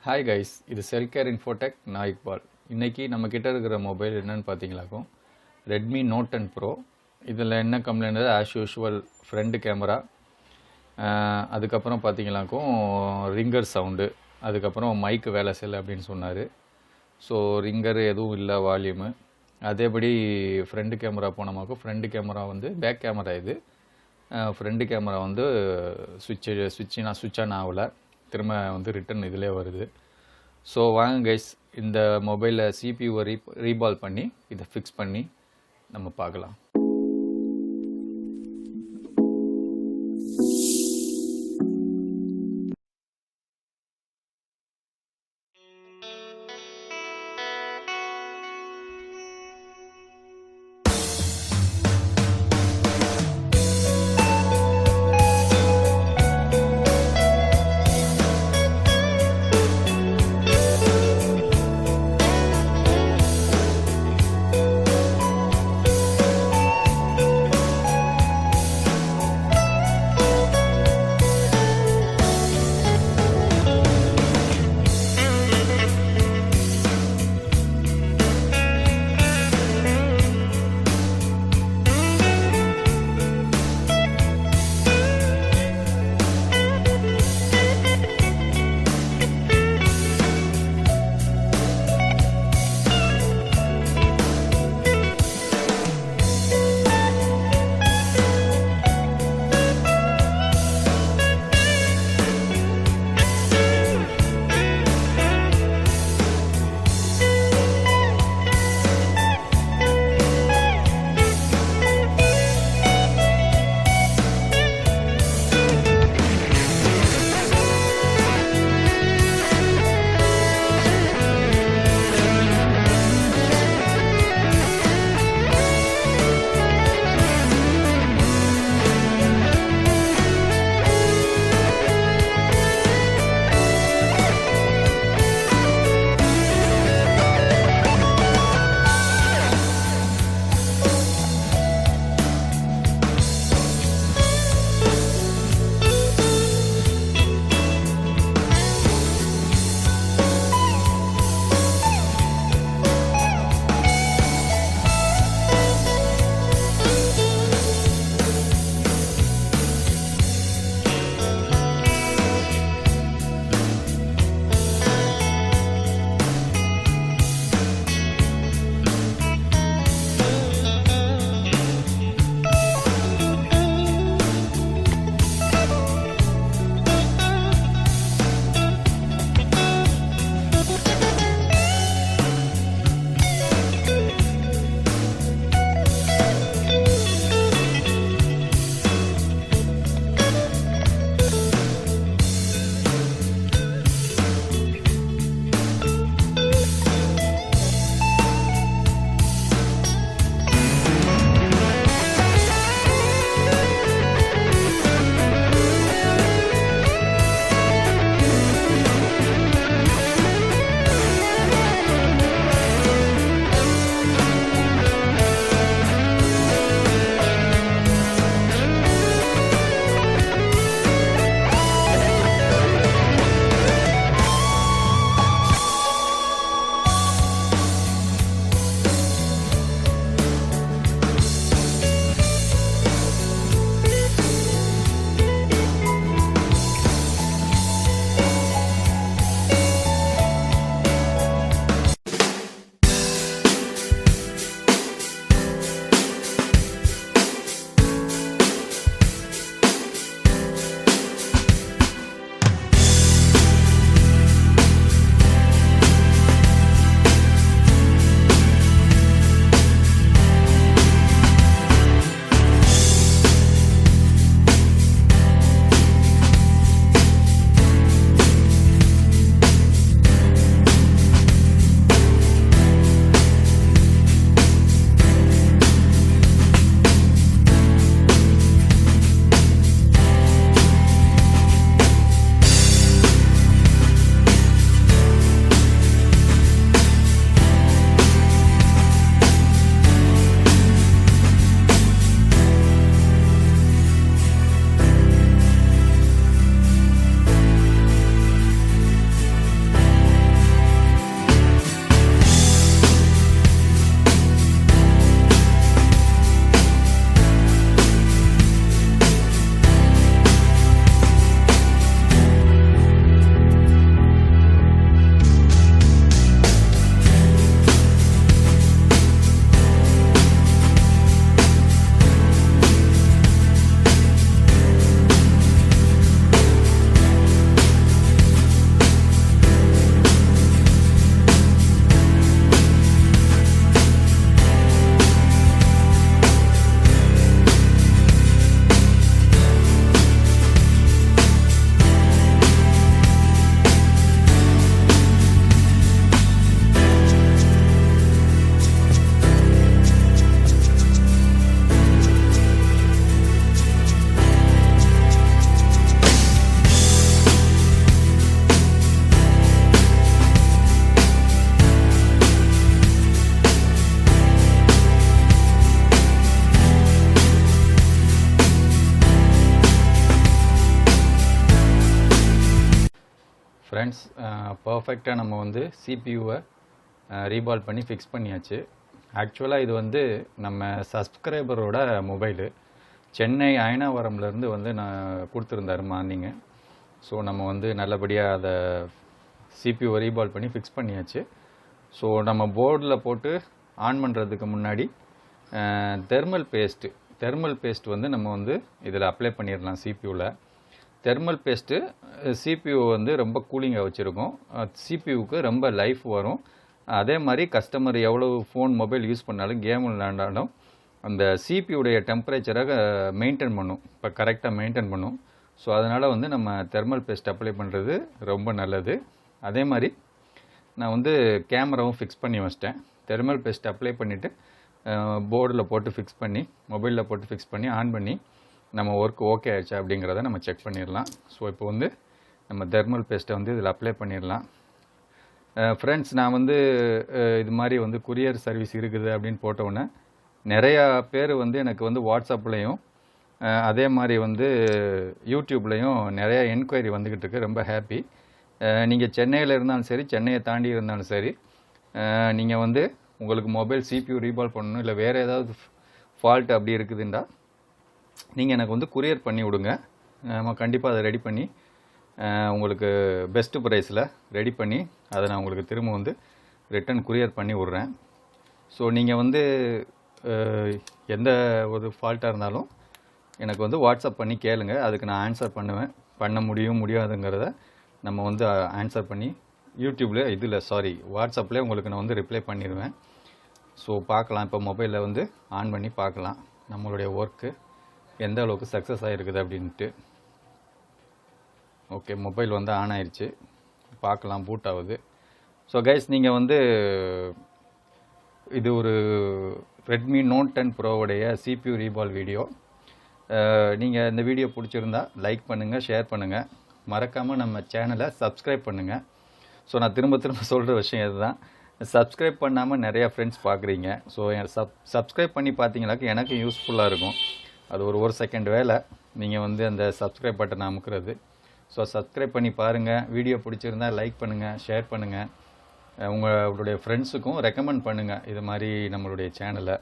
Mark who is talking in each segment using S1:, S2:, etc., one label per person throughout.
S1: Hi guys, இது Cellcare Infotech நான் இக்பால். இன்றைக்கி நம்ம கிட்ட இருக்கிற மொபைல் என்னென்னு பார்த்தீங்களாக்கும் ரெட்மி நோட் 10 ப்ரோ. இதில் என்ன complaint as usual front camera, அதுக்கப்புறம் பார்த்தீங்களாக்கும் ரிங்கர் சவுண்டு, அதுக்கப்புறம் மைக்கு வேலை செய்யலை அப்படின்னு சொன்னார். ஸோ ரிங்கர் எதுவும் இல்லை, வால்யூமு. அதேபடி ஃப்ரண்ட் கேமரா போனோமாக்கும் ஃப்ரண்ட் கேமரா வந்து பேக் கேமரா, இது ஃப்ரண்ட் கேமரா வந்து சுவிட்ச் ஆன் ஆகலை, திரும்ப வந்து ரிட்டன் இதிலே வருது. ஸோ வாங்க கைஸ், இந்த மொபைலில் சிபியூவை ரீபால் பண்ணி இதை ஃபிக்ஸ் பண்ணி நம்ம பார்க்கலாம். ஃப்ரெண்ட்ஸ், பர்ஃபெக்டாக நம்ம வந்து சிபியூவை ரீபால் பண்ணி ஃபிக்ஸ் பண்ணியாச்சு. ஆக்சுவலாக இது வந்து நம்ம சப்ஸ்கிரைபரோட மொபைலு. சென்னை அயனாவரம்லேருந்து வந்து நான் கொடுத்துருந்தாரு மார்னிங்கு. ஸோ நம்ம வந்து நல்லபடியாக அதை சிபியூவை ரீபால் பண்ணி ஃபிக்ஸ் பண்ணியாச்சு. ஸோ நம்ம போர்டில் போட்டு ஆன் பண்ணுறதுக்கு முன்னாடி தெர்மல் பேஸ்ட் வந்து நம்ம வந்து இதில் அப்ளை பண்ணிடலாம். சிபியூவில் தெர்மல் பேஸ்ட்டு சிபியூ வந்து ரொம்ப கூலிங்காக வச்சுருக்கோம். சிபியூவுக்கு ரொம்ப லைஃப் வரும். அதே மாதிரி கஸ்டமர் எவ்வளோ ஃபோன் மொபைல் யூஸ் பண்ணாலும் கேம் விளையாண்டாலும் அந்த சிபியூடைய டெம்பரேச்சரை மெயின்டைன் பண்ணும். இப்போ கரெக்டாக மெயின்டைன் பண்ணும். ஸோ அதனால் வந்து நம்ம தெர்மல் பேஸ்ட் அப்ளை பண்ணுறது ரொம்ப நல்லது. அதே மாதிரி நான் வந்து கேமராவும் ஃபிக்ஸ் பண்ணி வச்சிட்டேன். தெர்மல் பேஸ்ட் அப்ளை பண்ணிவிட்டு போர்டில் போட்டு ஃபிக்ஸ் பண்ணி மொபைலில் போட்டு ஃபிக்ஸ் பண்ணி ஆன் பண்ணி நம்ம ஒர்க் ஓகே ஆயிடுச்சா அப்படிங்கிறத நம்ம செக் பண்ணிடலாம். ஸோ இப்போ வந்து நம்ம தெர்மல் பேஸ்ட்டை வந்து இதில் அப்ளை பண்ணிடலாம். ஃப்ரெண்ட்ஸ், நான் வந்து இது மாதிரி வந்து குரியர் சர்வீஸ் இருக்குது அப்படின்னு போட்டவுடனே நிறையா பேர் வந்து எனக்கு வந்து வாட்ஸ்அப்லேயும் அதே மாதிரி வந்து யூடியூப்லேயும் நிறையா என்கொயரி வந்துக்கிட்டு இருக்கு. ரொம்ப ஹாப்பி. நீங்கள் சென்னையில் இருந்தாலும் சரி, சென்னையை தாண்டி இருந்தாலும் சரி, நீங்கள் வந்து உங்களுக்கு மொபைல் சிபியூ ரீபால் பண்ணணும் இல்லை வேறு ஏதாவது ஃபால்ட் அப்படி இருக்குதுண்டா நீங்கள் எனக்கு வந்து குரியர் பண்ணி விடுங்க. நம்ம கண்டிப்பாக அதை ரெடி பண்ணி உங்களுக்கு பெஸ்ட்டு ப்ரைஸில் ரெடி பண்ணி அதை நான் உங்களுக்கு திரும்ப வந்து ரிட்டன் குரியர் பண்ணி விட்றேன். ஸோ நீங்கள் வந்து எந்த ஒரு ஃபால்ட்டாக இருந்தாலும் எனக்கு வந்து வாட்ஸ்அப் பண்ணி கேளுங்க. அதுக்கு நான் ஆன்சர் பண்ணுவேன். பண்ண முடியாதுங்கிறத நம்ம வந்து ஆன்சர் பண்ணி வாட்ஸ்அப்லேயே உங்களுக்கு நான் வந்து ரிப்ளை பண்ணிடுவேன். ஸோ பார்க்கலாம், இப்போ மொபைலில் வந்து ஆன் பண்ணி பார்க்கலாம் நம்மளுடைய ஒர்க்கு எந்த அளவுக்கு சக்ஸஸ் ஆகிருக்குது அப்படின்ட்டு. ஓகே, மொபைல் வந்து ஆன் ஆயிடுச்சு. பார்க்கலாம், பூட் ஆகுது. ஸோ கைஸ், நீங்கள் வந்து இது ஒரு ரெட்மி நோட் 10 ப்ரோவுடைய சிபியூ ரீபால் வீடியோ. நீங்கள் இந்த வீடியோ பிடிச்சிருந்தா லைக் பண்ணுங்கள், ஷேர் பண்ணுங்கள், மறக்காமல் நம்ம சேனலை சப்ஸ்கிரைப் பண்ணுங்கள். ஸோ நான் திரும்ப சொல்கிற விஷயம் இதுதான். சப்ஸ்கிரைப் பண்ணாமல் நிறையா ஃப்ரெண்ட்ஸ் பார்க்குறீங்க. ஸோ சப்ஸ்கிரைப் பண்ணி பார்த்தீங்கன்னாக்க எனக்கு யூஸ்ஃபுல்லாக இருக்கும். அது ஒரு செகண்ட் வேலை நீங்கள் வந்து அந்த சப்ஸ்கிரைப் பட்டனை அமுக்கிறது. ஸோ சப்ஸ்கிரைப் பண்ணி பாருங்கள். வீடியோ பிடிச்சிருந்தால் லைக் பண்ணுங்கள், ஷேர் பண்ணுங்கள், உங்களுடைய ஃப்ரெண்ட்ஸுக்கும் ரெக்கமெண்ட் பண்ணுங்கள் இது மாதிரி நம்மளுடைய சேனலை.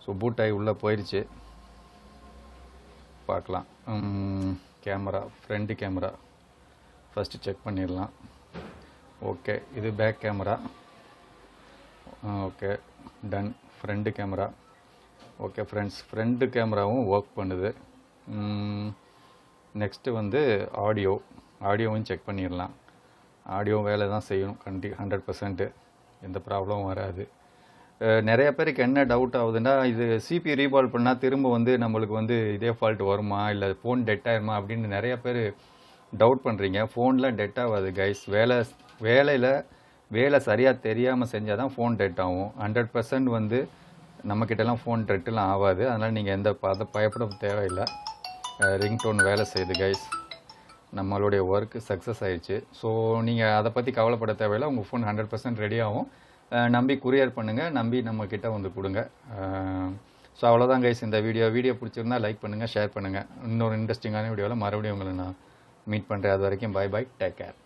S1: ஸோ பூட்டாகி உள்ளே போயிடுச்சு. பார்க்கலாம். Camera, front camera first check பண்ணிடலாம். ஓகே, இது back camera. Okay, done. Front camera. Okay friends, front கேமராவும் ஒர்க் பண்ணுது. நெக்ஸ்ட்டு வந்து ஆடியோவும் செக் பண்ணிடலாம். ஆடியோ வேலை தான் செய்யணும் 100%. எந்த ப்ராப்ளமும் வராது. நிறைய பேருக்கு என்ன டவுட் ஆகுதுன்னா, இது சிபி ரீபால் பண்ணால் திரும்ப வந்து நம்மளுக்கு வந்து இதே ஃபால்ட் வருமா, இல்லை ஃபோன் டெட் ஆயிருமா அப்படின்னு நிறைய பேர் டவுட் பண்ணுறீங்க. ஃபோனில் டெட் ஆகாது கைஸ். வேலை சரியாக தெரியாமல் செஞ்சால் தான் ஃபோன் டெட் ஆகும். 100% வந்து நம்மக்கிட்டலாம் ஃபோன் டெட்டெலாம் ஆகாது. அதனால் நீங்கள் எந்த பயப்பட தேவையில்லை. ரிங்டோன் வேலை செய்யுது கைஸ். நம்மளுடைய ஒர்க்கு சக்ஸஸ் ஆயிடுச்சு. ஸோ நீங்கள் அதை பற்றி கவலைப்பட தேவையில்லை. உங்கள் ஃபோன் 100% ரெடி ஆகும். நம்பி குரியர் பண்ணுங்கள், நம்பி நம்மக்கிட்ட வந்து கொடுங்க. ஸோ அவ்வளோதான் கைஸ் இந்த வீடியோ பிடிச்சிருந்தா லைக் பண்ணுங்கள், ஷேர் பண்ணுங்கள். இன்னொரு இன்ட்ரெஸ்டிங்கான வீடியோவில் மறுபடியும் உங்களை நான் மீட் பண்ணுறேன். அது வரைக்கும் பாய், டேக் கேர்.